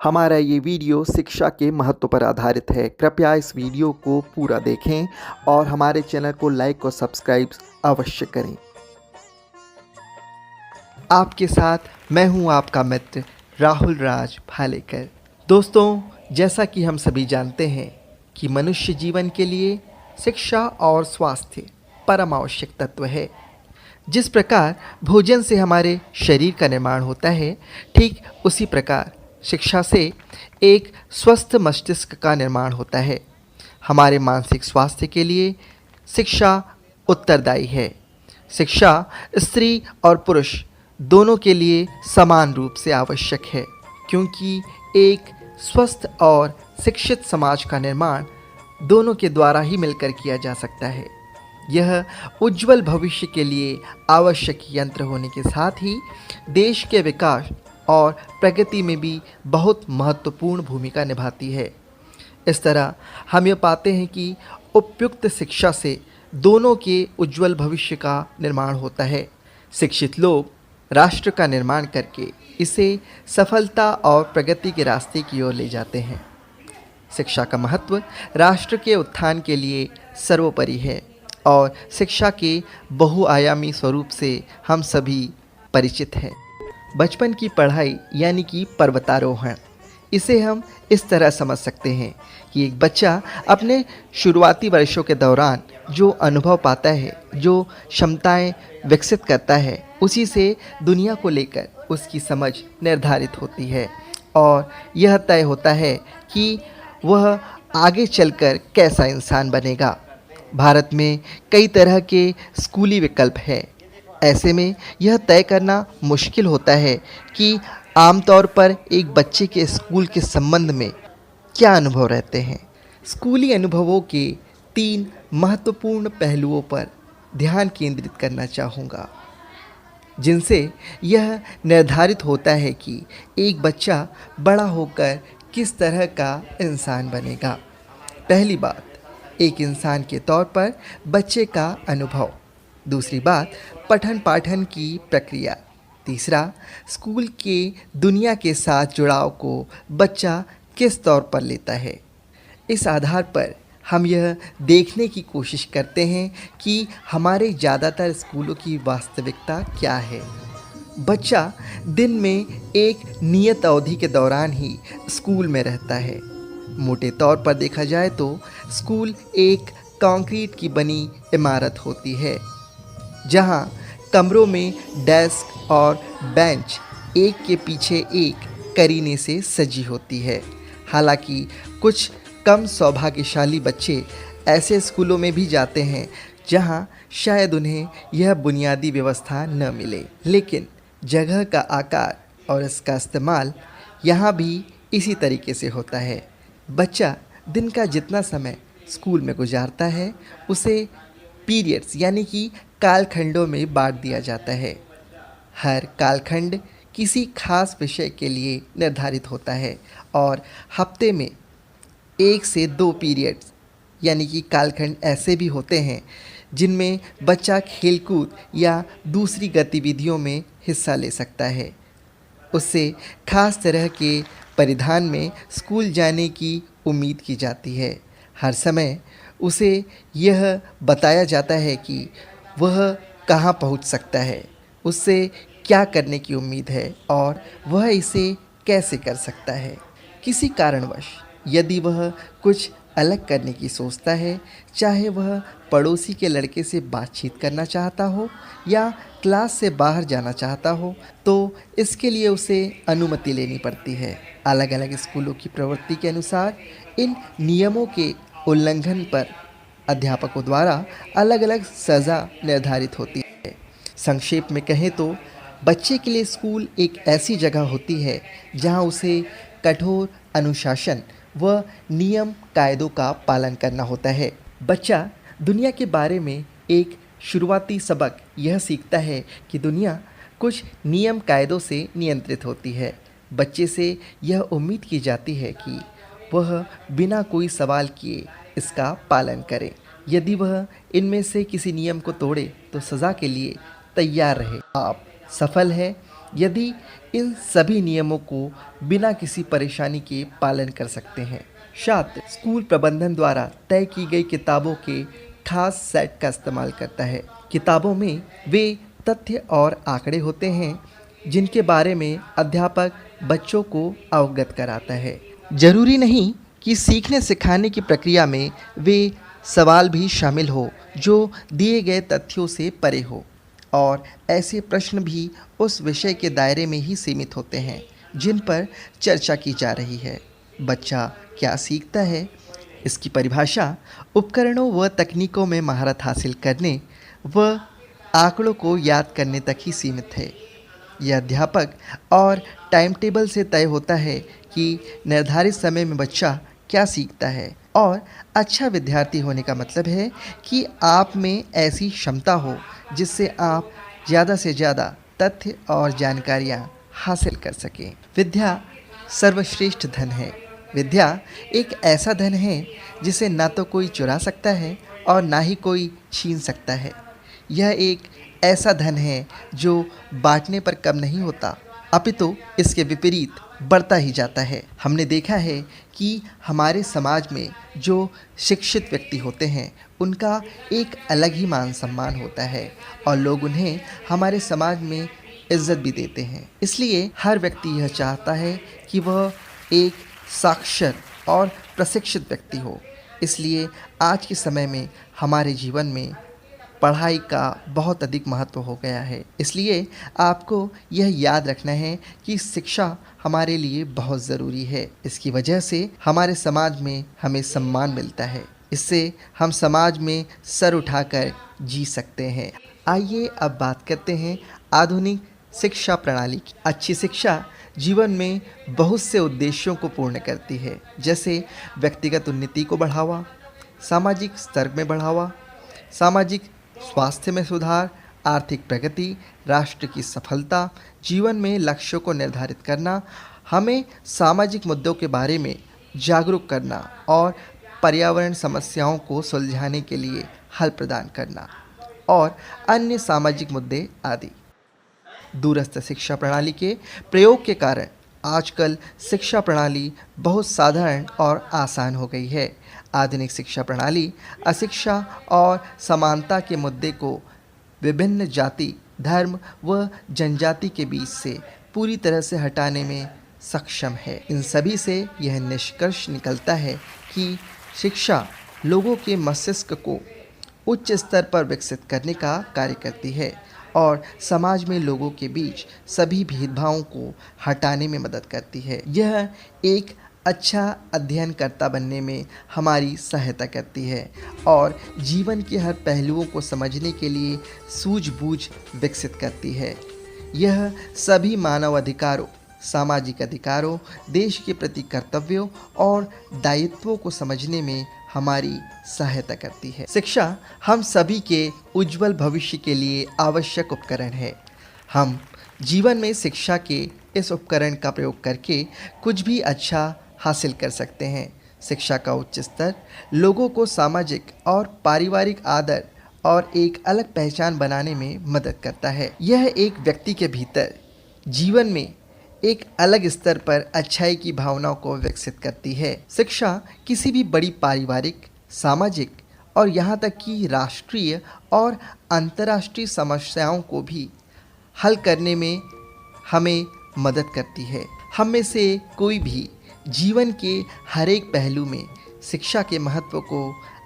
हमारा ये वीडियो शिक्षा के महत्व पर आधारित है। कृपया इस वीडियो को पूरा देखें और हमारे चैनल को लाइक और सब्सक्राइब अवश्य करें। आपके साथ मैं हूं आपका मित्र राहुल राज भालेकर। दोस्तों, जैसा कि हम सभी जानते हैं कि मनुष्य जीवन के लिए शिक्षा और स्वास्थ्य परम आवश्यक तत्व है। जिस प्रकार भोजन से हमारे शरीर का निर्माण होता है, ठीक उसी प्रकार शिक्षा से एक स्वस्थ मस्तिष्क का निर्माण होता है। हमारे मानसिक स्वास्थ्य के लिए शिक्षा उत्तरदायी है। शिक्षा स्त्री और पुरुष दोनों के लिए समान रूप से आवश्यक है, क्योंकि एक स्वस्थ और शिक्षित समाज का निर्माण दोनों के द्वारा ही मिलकर किया जा सकता है। यह उज्जवल भविष्य के लिए आवश्यक यंत्र होने के साथ ही देश के विकास और प्रगति में भी बहुत महत्वपूर्ण भूमिका निभाती है। इस तरह हम ये पाते हैं कि उपयुक्त शिक्षा से दोनों के उज्जवल भविष्य का निर्माण होता है। शिक्षित लोग राष्ट्र का निर्माण करके इसे सफलता और प्रगति के रास्ते की ओर ले जाते हैं। शिक्षा का महत्व राष्ट्र के उत्थान के लिए सर्वोपरि है और शिक्षा के बहुआयामी स्वरूप से हम सभी परिचित हैं। बचपन की पढ़ाई यानी कि पर्वतारोहण, इसे हम इस तरह समझ सकते हैं कि एक बच्चा अपने शुरुआती वर्षों के दौरान जो अनुभव पाता है, जो क्षमताएं विकसित करता है, उसी से दुनिया को लेकर उसकी समझ निर्धारित होती है और यह तय होता है कि वह आगे चलकर कैसा इंसान बनेगा। भारत में कई तरह के स्कूली विकल्प हैं। ऐसे में यह तय करना मुश्किल होता है कि आमतौर पर एक बच्चे के स्कूल के संबंध में क्या अनुभव रहते हैं। स्कूली अनुभवों के 3 महत्वपूर्ण पहलुओं पर ध्यान केंद्रित करना चाहूँगा, जिनसे यह निर्धारित होता है कि एक बच्चा बड़ा होकर किस तरह का इंसान बनेगा। पहली बात, एक इंसान के तौर पर बच्चे का अनुभव। दूसरी बात, पठन पाठन की प्रक्रिया। तीसरा, स्कूल के दुनिया के साथ जुड़ाव को बच्चा किस तौर पर लेता है। इस आधार पर हम यह देखने की कोशिश करते हैं कि हमारे ज़्यादातर स्कूलों की वास्तविकता क्या है। बच्चा दिन में एक नियत अवधि के दौरान ही स्कूल में रहता है। मोटे तौर पर देखा जाए तो स्कूल एक कंक्रीट की बनी इमारत होती है, जहां कमरों में डेस्क और बेंच एक के पीछे एक करीने से सजी होती है। हालांकि कुछ कम सौभाग्यशाली बच्चे ऐसे स्कूलों में भी जाते हैं जहां शायद उन्हें यह बुनियादी व्यवस्था न मिले, लेकिन जगह का आकार और इसका इस्तेमाल यहाँ भी इसी तरीके से होता है। बच्चा दिन का जितना समय स्कूल में गुजारता है, उसे पीरियड्स यानी कि कालखंडों में बांट दिया जाता है। हर कालखंड किसी खास विषय के लिए निर्धारित होता है और हफ्ते में 1 से 2 पीरियड्स यानी कि कालखंड ऐसे भी होते हैं जिनमें बच्चा खेलकूद या दूसरी गतिविधियों में हिस्सा ले सकता है। उससे खास तरह के परिधान में स्कूल जाने की उम्मीद की जाती है। हर समय उसे यह बताया जाता है कि वह कहाँ पहुँच सकता है, उससे क्या करने की उम्मीद है और वह इसे कैसे कर सकता है। किसी कारणवश यदि वह कुछ अलग करने की सोचता है, चाहे वह पड़ोसी के लड़के से बातचीत करना चाहता हो या क्लास से बाहर जाना चाहता हो, तो इसके लिए उसे अनुमति लेनी पड़ती है। अलग अलग स्कूलों की प्रवृत्ति के अनुसार इन नियमों के उल्लंघन पर अध्यापकों द्वारा अलग अलग सज़ा निर्धारित होती है। संक्षेप में कहें तो बच्चे के लिए स्कूल एक ऐसी जगह होती है जहां उसे कठोर अनुशासन व नियम कायदों का पालन करना होता है। बच्चा दुनिया के बारे में एक शुरुआती सबक यह सीखता है कि दुनिया कुछ नियम कायदों से नियंत्रित होती है। बच्चे से यह उम्मीद की जाती है कि वह बिना कोई सवाल किए इसका पालन करे। यदि वह इनमें से किसी नियम को तोड़े तो सज़ा के लिए तैयार रहे। आप सफल हैं यदि इन सभी नियमों को बिना किसी परेशानी के पालन कर सकते हैं। छात्र स्कूल प्रबंधन द्वारा तय की गई किताबों के खास सेट का इस्तेमाल करता है। किताबों में वे तथ्य और आंकड़े होते हैं जिनके बारे में अध्यापक बच्चों को अवगत कराता है। जरूरी नहीं कि सीखने सिखाने की प्रक्रिया में वे सवाल भी शामिल हो जो दिए गए तथ्यों से परे हो, और ऐसे प्रश्न भी उस विषय के दायरे में ही सीमित होते हैं जिन पर चर्चा की जा रही है। बच्चा क्या सीखता है, इसकी परिभाषा उपकरणों व तकनीकों में महारत हासिल करने व आंकड़ों को याद करने तक ही सीमित है। यह अध्यापक और टाइम टेबल से तय होता है कि निर्धारित समय में बच्चा क्या सीखता है, और अच्छा विद्यार्थी होने का मतलब है कि आप में ऐसी क्षमता हो जिससे आप ज़्यादा से ज़्यादा तथ्य और जानकारियाँ हासिल कर सकें। विद्या सर्वश्रेष्ठ धन है। विद्या एक ऐसा धन है जिसे ना तो कोई चुरा सकता है और ना ही कोई छीन सकता है। यह एक ऐसा धन है जो बांटने पर कम नहीं होता, अपितु इसके विपरीत बढ़ता ही जाता है। हमने देखा है कि हमारे समाज में जो शिक्षित व्यक्ति होते हैं उनका एक अलग ही मान सम्मान होता है और लोग उन्हें हमारे समाज में इज्जत भी देते हैं। इसलिए हर व्यक्ति यह चाहता है कि वह एक साक्षर और प्रशिक्षित व्यक्ति हो। इसलिए आज के समय में हमारे जीवन में पढ़ाई का बहुत अधिक महत्व हो गया है। इसलिए आपको यह याद रखना है कि शिक्षा हमारे लिए बहुत ज़रूरी है। इसकी वजह से हमारे समाज में हमें सम्मान मिलता है। इससे हम समाज में सर उठाकर जी सकते हैं। आइए अब बात करते हैं आधुनिक शिक्षा प्रणाली की। अच्छी शिक्षा जीवन में बहुत से उद्देश्यों को पूर्ण करती है, जैसे व्यक्तिगत उन्नति को बढ़ावा, सामाजिक स्तर में बढ़ावा, सामाजिक स्वास्थ्य में सुधार, आर्थिक प्रगति, राष्ट्र की सफलता, जीवन में लक्ष्यों को निर्धारित करना, हमें सामाजिक मुद्दों के बारे में जागरूक करना और पर्यावरण समस्याओं को सुलझाने के लिए हल प्रदान करना और अन्य सामाजिक मुद्दे आदि। दूरस्थ शिक्षा प्रणाली के प्रयोग के कारण आजकल शिक्षा प्रणाली बहुत साधारण और आसान हो गई है। आधुनिक शिक्षा प्रणाली अशिक्षा और समानता के मुद्दे को विभिन्न जाति, धर्म व जनजाति के बीच से पूरी तरह से हटाने में सक्षम है। इन सभी से यह निष्कर्ष निकलता है कि शिक्षा लोगों के मस्तिष्क को उच्च स्तर पर विकसित करने का कार्य करती है और समाज में लोगों के बीच सभी भेदभावों को हटाने में मदद करती है। यह एक अच्छा अध्ययनकर्ता बनने में हमारी सहायता करती है और जीवन के हर पहलुओं को समझने के लिए सूझबूझ विकसित करती है। यह सभी मानव अधिकारों, सामाजिक अधिकारों, देश के प्रति कर्तव्यों और दायित्वों को समझने में हमारी सहायता करती है। शिक्षा हम सभी के उज्जवल भविष्य के लिए आवश्यक उपकरण है। हम जीवन में शिक्षा के इस उपकरण का प्रयोग करके कुछ भी अच्छा हासिल कर सकते हैं। शिक्षा का उच्च स्तर लोगों को सामाजिक और पारिवारिक आदर और एक अलग पहचान बनाने में मदद करता है। यह एक व्यक्ति के भीतर जीवन में एक अलग स्तर पर अच्छाई की भावनाओं को विकसित करती है। शिक्षा किसी भी बड़ी पारिवारिक, सामाजिक और यहाँ तक कि राष्ट्रीय और अंतर्राष्ट्रीय समस्याओं को भी हल करने में हमें मदद करती है। हम में से कोई भी जीवन के हर एक पहलू में शिक्षा के महत्व को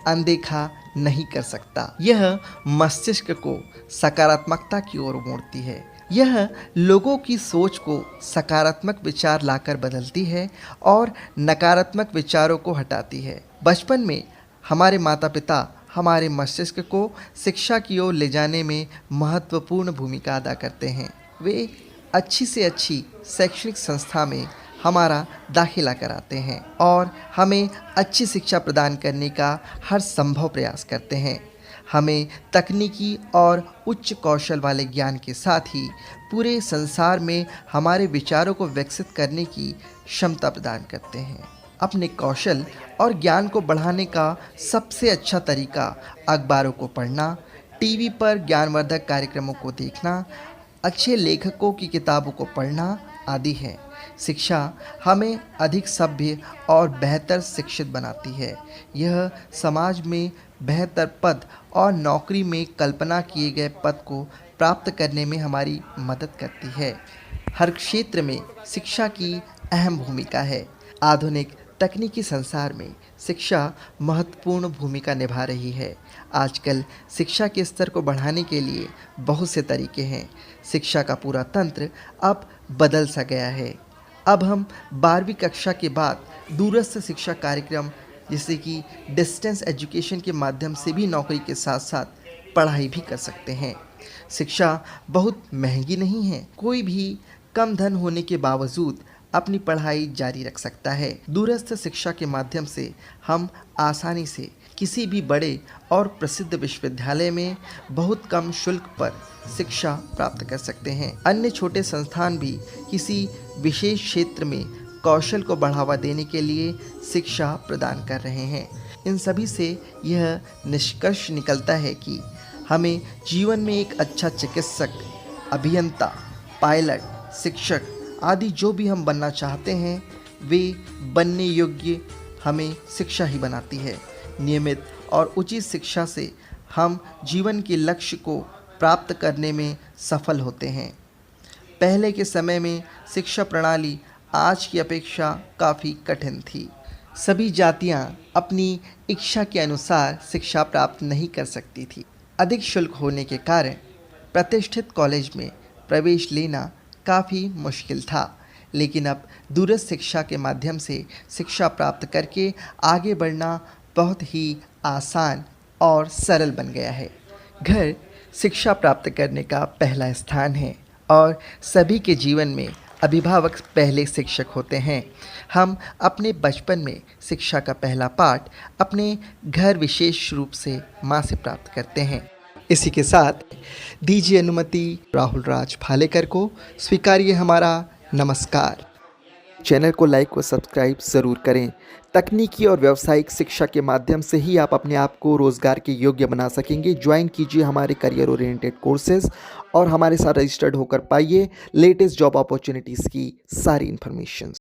अनदेखा नहीं कर सकता। यह मस्तिष्क को सकारात्मकता की ओर मोड़ती है। यह लोगों की सोच को सकारात्मक विचार लाकर बदलती है और नकारात्मक विचारों को हटाती है। बचपन में हमारे माता पिता हमारे मस्तिष्क को शिक्षा की ओर ले जाने में महत्वपूर्ण भूमिका अदा करते हैं। वे अच्छी से अच्छी शैक्षणिक संस्था में हमारा दाखिला कराते हैं और हमें अच्छी शिक्षा प्रदान करने का हर संभव प्रयास करते हैं। हमें तकनीकी और उच्च कौशल वाले ज्ञान के साथ ही पूरे संसार में हमारे विचारों को विकसित करने की क्षमता प्रदान करते हैं। अपने कौशल और ज्ञान को बढ़ाने का सबसे अच्छा तरीका अखबारों को पढ़ना, टीवी पर ज्ञानवर्धक कार्यक्रमों को देखना अच्छे लेखकों की किताबों को पढ़ना आदि है। शिक्षा हमें अधिक सभ्य और बेहतर शिक्षित बनाती है। यह समाज में बेहतर पद और नौकरी में कल्पना किए गए पद को प्राप्त करने में हमारी मदद करती है। हर क्षेत्र में शिक्षा की अहम भूमिका है। आधुनिक तकनीकी संसार में शिक्षा महत्वपूर्ण भूमिका निभा रही है। आजकल शिक्षा के स्तर को बढ़ाने के लिए बहुत से तरीके हैं। शिक्षा का पूरा तंत्र अब बदल सा गया है। अब हम 12वीं कक्षा के बाद दूरस्थ शिक्षा कार्यक्रम जैसे कि डिस्टेंस एजुकेशन के माध्यम से भी नौकरी के साथ साथ पढ़ाई भी कर सकते हैं। शिक्षा बहुत महंगी नहीं है। कोई भी कम धन होने के बावजूद अपनी पढ़ाई जारी रख सकता है। दूरस्थ शिक्षा के माध्यम से हम आसानी से किसी भी बड़े और प्रसिद्ध विश्वविद्यालय में बहुत कम शुल्क पर शिक्षा प्राप्त कर सकते हैं। अन्य छोटे संस्थान भी किसी विशेष क्षेत्र में कौशल को बढ़ावा देने के लिए शिक्षा प्रदान कर रहे हैं। इन सभी से यह निष्कर्ष निकलता है कि हमें जीवन में एक अच्छा चिकित्सक, अभियंता, पायलट, शिक्षक आदि जो भी हम बनना चाहते हैं वे बनने योग्य हमें शिक्षा ही बनाती है। नियमित और उचित शिक्षा से हम जीवन के लक्ष्य को प्राप्त करने में सफल होते हैं। पहले के समय में शिक्षा प्रणाली आज की अपेक्षा काफ़ी कठिन थी। सभी जातियां अपनी इच्छा के अनुसार शिक्षा प्राप्त नहीं कर सकती थी। अधिक शुल्क होने के कारण प्रतिष्ठित कॉलेज में प्रवेश लेना काफ़ी मुश्किल था, लेकिन अब दूरस्थ शिक्षा के माध्यम से शिक्षा प्राप्त करके आगे बढ़ना बहुत ही आसान और सरल बन गया है। घर शिक्षा प्राप्त करने का पहला स्थान है और सभी के जीवन में अभिभावक पहले शिक्षक होते हैं। हम अपने बचपन में शिक्षा का पहला पाठ अपने घर विशेष रूप से माँ से प्राप्त करते हैं। इसी के साथ दीजिए अनुमति राहुल राज भालेकर को स्वीकारिए हमारा नमस्कार। चैनल को लाइक व सब्सक्राइब ज़रूर करें। तकनीकी और व्यावसायिक शिक्षा के माध्यम से ही आप अपने आप को रोज़गार के योग्य बना सकेंगे। ज्वाइन कीजिए हमारे करियर ओरिएंटेड कोर्सेज और हमारे साथ रजिस्टर्ड होकर पाइए लेटेस्ट जॉब अपॉर्चुनिटीज़ की सारी इन्फॉर्मेशन।